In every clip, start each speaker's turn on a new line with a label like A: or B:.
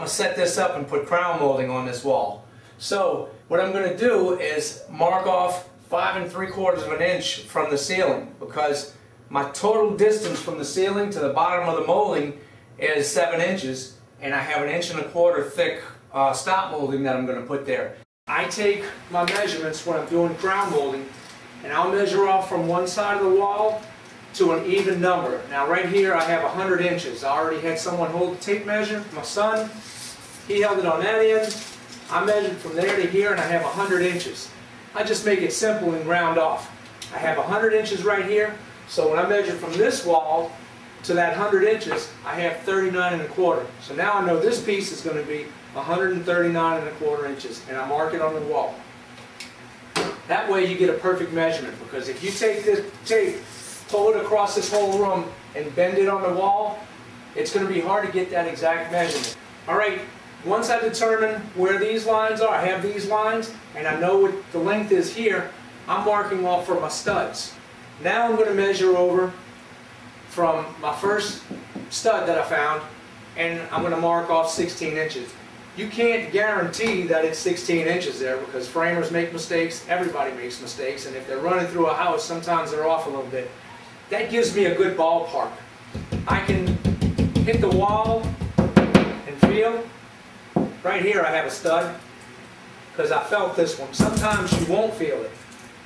A: going to set this up and put crown molding on this wall. So what I'm going to do is mark off 5 3/4 inches from the ceiling, because my total distance from the ceiling to the bottom of the molding is 7 inches, and I have 1 1/4 thick stop molding that I'm going to put there. I take my measurements when I'm doing crown molding, and I'll measure off from one side of the wall to an even number. Now right here I have 100 inches. I already had someone hold the tape measure. My son, he held it on that end. I measured from there to here and I have 100 inches. I just make it simple and round off. I have 100 inches right here, so when I measure from this wall to that 100 inches, I have 39 1/4. So now I know this piece is going to be 139 1/4 inches, and I mark it on the wall. That way you get a perfect measurement, because if you take this tape, pull it across this whole room, and bend it on the wall, it's going to be hard to get that exact measurement. Alright, once I determine where these lines are, I have these lines, and I know what the length is here, I'm marking off for my studs. Now I'm going to measure over from my first stud that I found, and I'm going to mark off 16 inches. You can't guarantee that it's 16 inches there, because framers make mistakes, everybody makes mistakes, and if they're running through a house, sometimes they're off a little bit. That gives me a good ballpark. I can hit the wall and feel. Right here I have a stud, because I felt this one. Sometimes you won't feel it.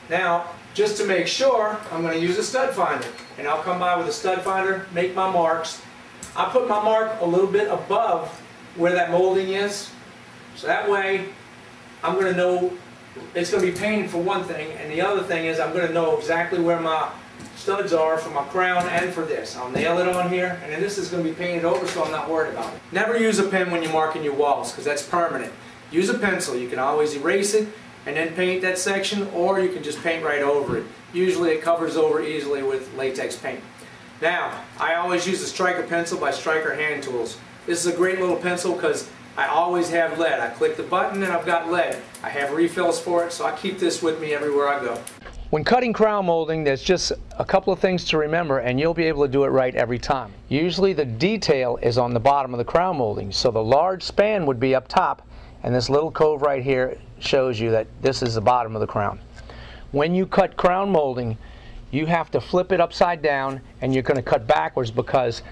A: Now, just to make sure, I'm going to use a stud finder, and I'll come by with a stud finder, make my marks. I put my mark a little bit above where that molding is, so that way I'm going to know it's going to be painted for one thing, and the other thing is I'm going to know exactly where my studs are for my crown and for this. I'll nail it on here, and then this is going to be painted over, so I'm not worried about it. Never use a pen when you're marking your walls, because that's permanent. Use a pencil. You can always erase it and then paint that section, or you can just paint right over it. Usually it covers over easily with latex paint. Now, I always use the Striker pencil by Striker Hand Tools. This is a great little pencil because I always have lead. I click the button and I've got lead. I have refills for it, so I keep this with me everywhere I go. When cutting crown molding, there's just a couple of things to remember, and you'll be able to do it right every time. Usually the detail is on the bottom of the crown molding, so the large span would be up top, and this little cove right here shows you that this is the bottom of the crown. When you cut crown molding, you have to flip it upside down, and you're going to cut backwards because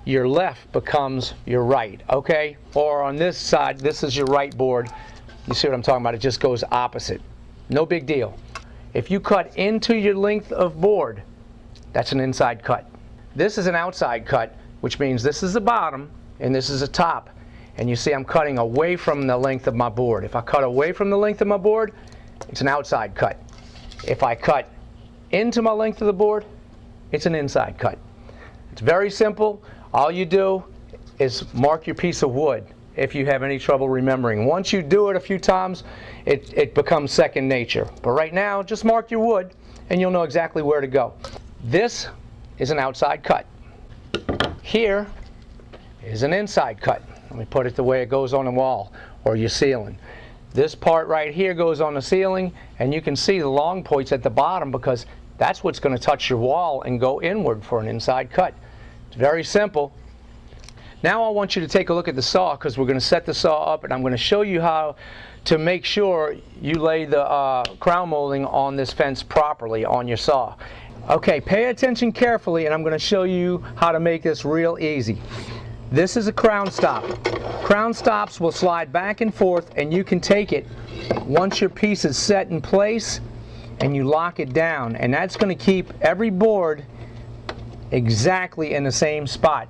A: your left becomes your right, okay? Or on this side, this is your right board. You see what I'm talking about? It just goes opposite. No big deal. If you cut into your length of board, that's an inside cut. This is an outside cut, which means this is the bottom and this is the top. And you see I'm cutting away from the length of my board. If I cut away from the length of my board, it's an outside cut. If I cut into my length of the board, it's an inside cut. It's very simple. All you do is mark your piece of wood if you have any trouble remembering. Once you do it a few times, it becomes second nature. But right now, just mark your wood and you'll know exactly where to go. This is an outside cut. Here is an inside cut. Let me put it the way it goes on the wall or your ceiling. This part right here goes on the ceiling, and you can see the long points at the bottom because that's what's going to touch your wall and go inward for an inside cut. It's very simple. Now I want you to take a look at the saw, because we're going to set the saw up and I'm going to show you how to make sure you lay the crown molding on this fence properly on your saw. Okay, pay attention carefully, and I'm going to show you how to make this real easy. This is a crown stop. Crown stops will slide back and forth, and you can take it once your piece is set in place and you lock it down, and that's going to keep every board exactly in the same spot.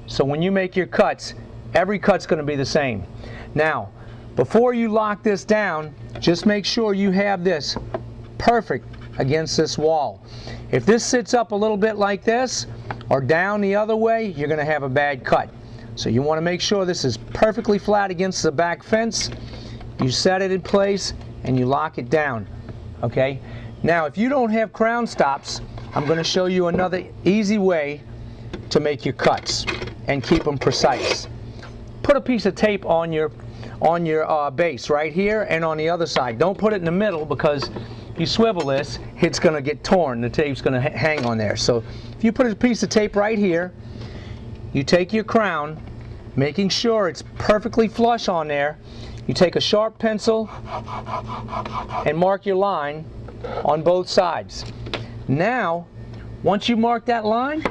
A: So when you make your cuts, every cut's going to be the same. Now, before you lock this down, just make sure you have this perfect against this wall. If this sits up a little bit like this or down the other way, you're going to have a bad cut. So you want to make sure this is perfectly flat against the back fence. You set it in place and you lock it down. Okay? Now, if you don't have crown stops, I'm going to show you another easy way to make your cuts and keep them precise. Put a piece of tape on your base right here and on the other side. Don't put it in the middle, because if you swivel this, it's going to get torn. The tape's going to hang on there. So if you put a piece of tape right here, you take your crown making sure it's perfectly flush on there, you take a sharp pencil and mark your line on both sides. Now, once you mark that line,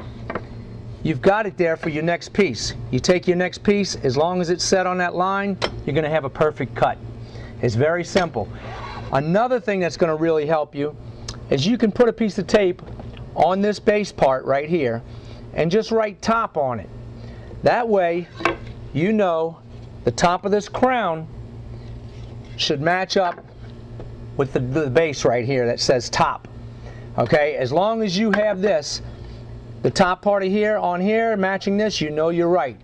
A: you've got it there for your next piece. You take your next piece, as long as it's set on that line, you're going to have a perfect cut. It's very simple. Another thing that's going to really help you is you can put a piece of tape on this base part right here and just write top on it. That way, you know the top of this crown should match up with the base right here that says top. Okay, as long as you have this, the top part of here on here matching this, you know you're right.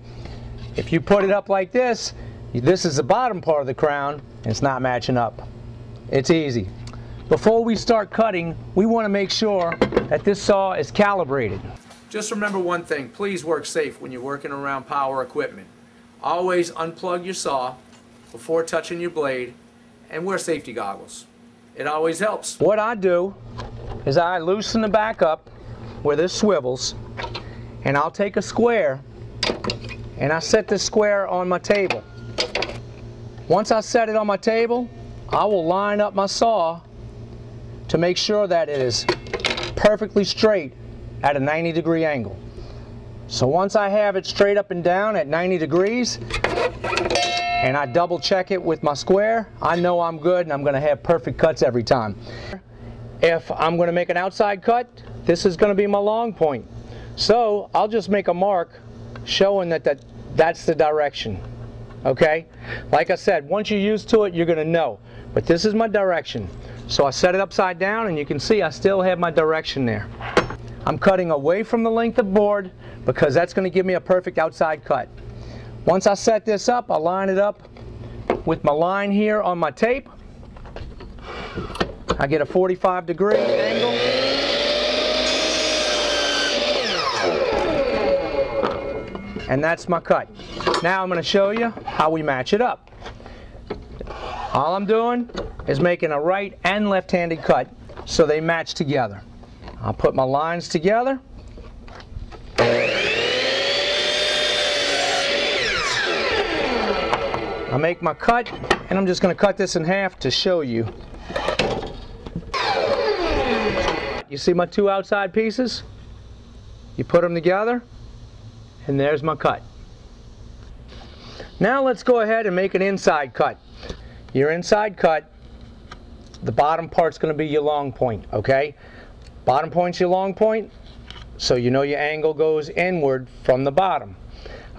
A: If you put it up like this is the bottom part of the crown, and it's not matching up. It's easy. Before we start cutting, we want to make sure that this saw is calibrated. Just remember one thing, please work safe when you're working around power equipment. Always unplug your saw before touching your blade and wear safety goggles. It always helps. What I do is I loosen the back up where this swivels, and I'll take a square and I set this square on my table. Once I set it on my table, I will line up my saw to make sure that it is perfectly straight at a 90-degree angle. So once I have it straight up and down at 90 degrees, and I double check it with my square, I know I'm good and I'm going to have perfect cuts every time. If I'm going to make an outside cut, this is going to be my long point. So I'll just make a mark showing that's the direction. Okay? Like I said, once you're used to it, you're going to know. But this is my direction. So I set it upside down, and you can see I still have my direction there. I'm cutting away from the length of board because that's going to give me a perfect outside cut. Once I set this up, I'll line it up with my line here on my tape. I get a 45-degree angle. And that's my cut. Now I'm going to show you how we match it up. All I'm doing is making a right and left-handed cut so they match together. I'll put my lines together. I'll make my cut, and I'm just going to cut this in half to show you. You see my two outside pieces? You put them together, and there's my cut. Now let's go ahead and make an inside cut. Your inside cut, the bottom part's going to be your long point, okay? Bottom point's your long point, so you know your angle goes inward from the bottom.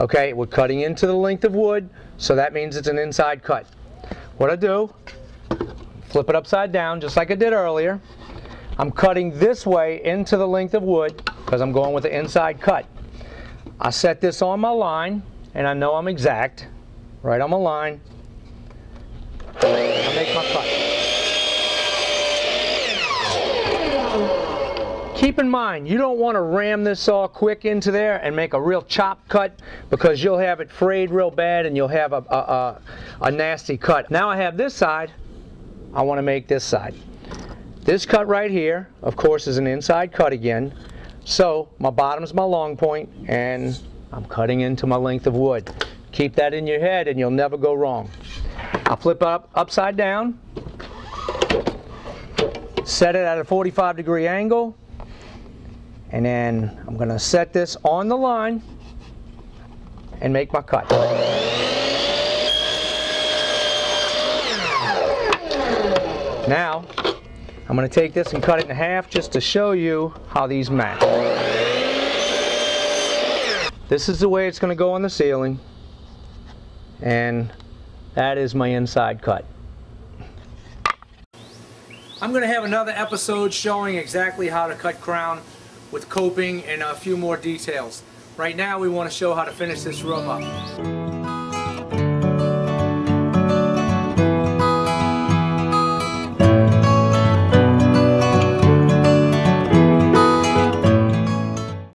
A: Okay, we're cutting into the length of wood, so that means it's an inside cut. What I do, flip it upside down just like I did earlier. I'm cutting this way into the length of wood because I'm going with the inside cut. I set this on my line, and I know I'm exact, right on my line. I make my cut. Keep in mind, you don't want to ram this saw quick into there and make a real chop cut because you'll have it frayed real bad and you'll have a nasty cut. Now I have this side, I want to make this side. This cut right here, of course, is an inside cut again. So my bottom's my long point and I'm cutting into my length of wood. Keep that in your head and you'll never go wrong. I'll flip it upside down, set it at a 45-degree angle, and then I'm going to set this on the line and make my cut. Now, I'm going to take this and cut it in half just to show you how these match. This is the way it's going to go on the ceiling, and that is my inside cut. I'm going to have another episode showing exactly how to cut crown with coping and a few more details. Right now we want to show how to finish this room up.